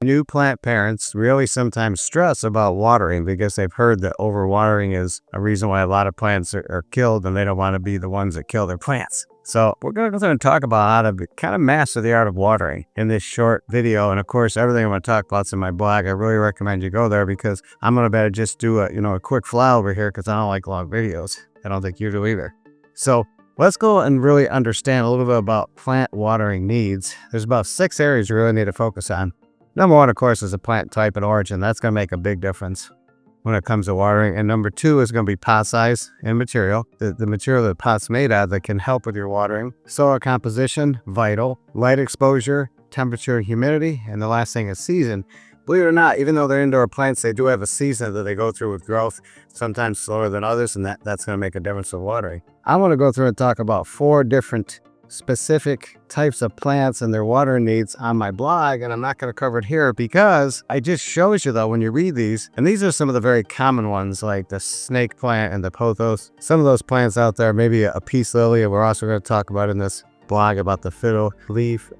New plant parents really sometimes stress about watering because they've heard that overwatering is a reason why a lot of plants are killed, and they don't want to be the ones that kill their plants. So we're going to go through and talk about how to kind of master the art of watering in this short video. And of course, everything I'm going to talk about is in my blog. I really recommend you go there because I'm going to better just do a quick fly over here because I don't like long videos. I don't think you do either. So let's go and really understand a little bit about plant watering needs. There's about 6 areas you really need to focus on. Number 1, of course, is the plant type and origin. That's going to make a big difference when it comes to watering. And number 2 is going to be pot size and material. The material that the pot's made out of that can help with your watering. Soil composition, vital. Light exposure, temperature, humidity. And the last thing is season. Believe it or not, even though they're indoor plants, they do have a season that they go through with growth, sometimes slower than others, and that's going to make a difference with watering. I want to go through and talk about 4 different specific types of plants and their water needs on my blog, and I'm not going to cover it here because I just shows you though when you read these, and these are some of the very common ones like the snake plant and the pothos. Some of those plants out there, maybe a peace lily, and we're also going to talk about in this blog about the fiddle leaf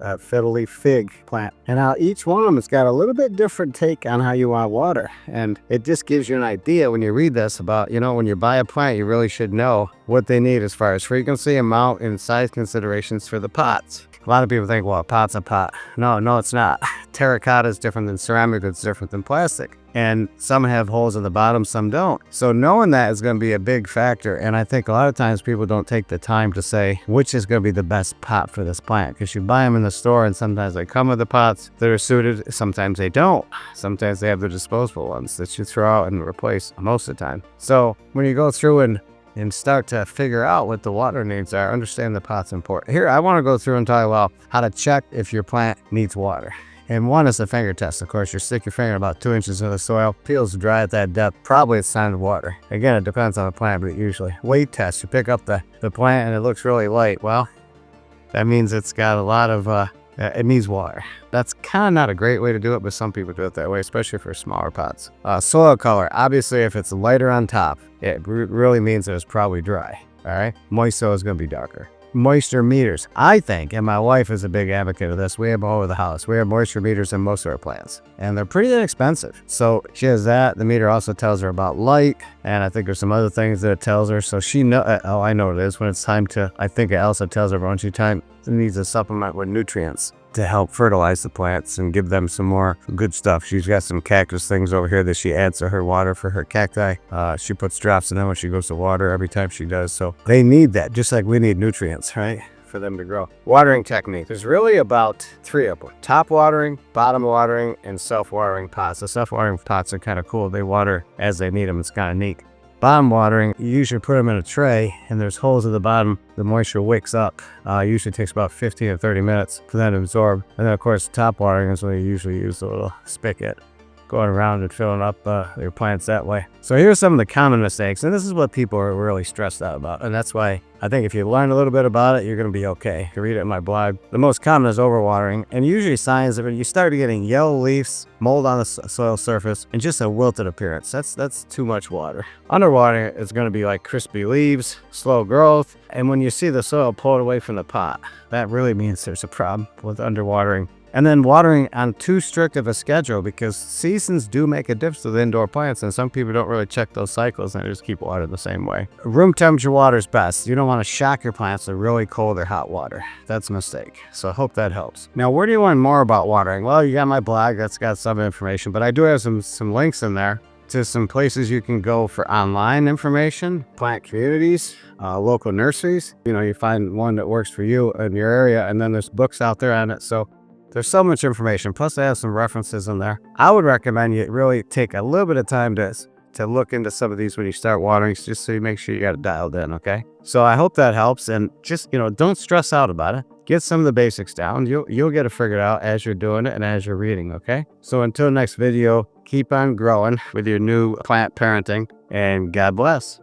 fig plant, and how each one of them has got a little bit different take on how you want water. And it just gives you an idea when you read this about, when you buy a plant, you really should know what they need as far as frequency, amount, and size considerations for the pots. A lot of people think, well, a pot's a pot. No, it's not. Terracotta is different than ceramic. It's different than plastic. And some have holes in the bottom, some don't. So knowing that is going to be a big factor. And I think a lot of times people don't take the time to say which is going to be the best pot for this plant. Because you buy them in the store and sometimes they come with the pots that are suited. Sometimes they don't. Sometimes they have the disposable ones that you throw out and replace most of the time. So when you go through and start to figure out what the water needs are, understand the pot's important. Here, I want to go through and talk about how to check if your plant needs water. And one is the finger test. Of course, you stick your finger about 2 inches in the soil, feels dry at that depth, probably it's time to water. Again, it depends on the plant, but usually. Weight test, you pick up the plant and it looks really light. Well, that means it's got a lot of, it needs water. That's kind of not a great way to do it, but some people do it that way, especially for smaller pots. Soil color, obviously if it's lighter on top, it really means that it's probably dry, all right? Moist soil is going to be darker. Moisture meters. I think, and my wife is a big advocate of this, we have all over the house. We have moisture meters in most of our plants, and they're pretty inexpensive. So she has that. The meter also tells her about light, and I think there's some other things that it tells her. So she know. Oh, I know what it is. When it's time to, I think it also tells her when she needs a supplement with nutrients to help fertilize the plants and give them some more good stuff. She's got some cactus things over here that she adds to her water for her cacti. She puts drops in them when she goes to water every time she does. So they need that, just like we need nutrients, right? For them to grow. Watering technique. There's really about 3 of them. Top watering, bottom watering, and self-watering pots. The self-watering pots are kind of cool. They water as they need them. It's kind of neat. Bottom watering, you usually put them in a tray and there's holes at the bottom. The moisture wicks up. Usually takes about 15 to 30 minutes for that to absorb. And then of course top watering is when you usually use a little spigot, going around and filling up your plants that way. So here's some of the common mistakes, and this is what people are really stressed out about, and that's why I think if you learn a little bit about it, you're going to be okay. You can read it in my blog. The most common is overwatering, and usually signs that when you start getting yellow leaves, mold on the soil surface, and just a wilted appearance. That's too much water. Underwatering is going to be like crispy leaves, slow growth, and when you see the soil pulled away from the pot, that really means there's a problem with underwatering. And then watering on too strict of a schedule, because seasons do make a difference with indoor plants, and some people don't really check those cycles and they just keep watering the same way. Room temperature water is best. You don't want to shock your plants with really cold or hot water. That's a mistake. So I hope that helps. Now, where do you learn more about watering? Well, you got my blog. That's got some information, but I do have some links in there to some places you can go for online information, plant communities, local nurseries. You find one that works for you in your area, and then there's books out there on it. So there's so much information, plus I have some references in there. I would recommend you really take a little bit of time to look into some of these when you start watering, just so you make sure you got it dialed in, okay? So I hope that helps, and just, don't stress out about it. Get some of the basics down. You'll get it figured out as you're doing it and as you're reading, okay? So until next video, keep on growing with your new plant parenting, and God bless.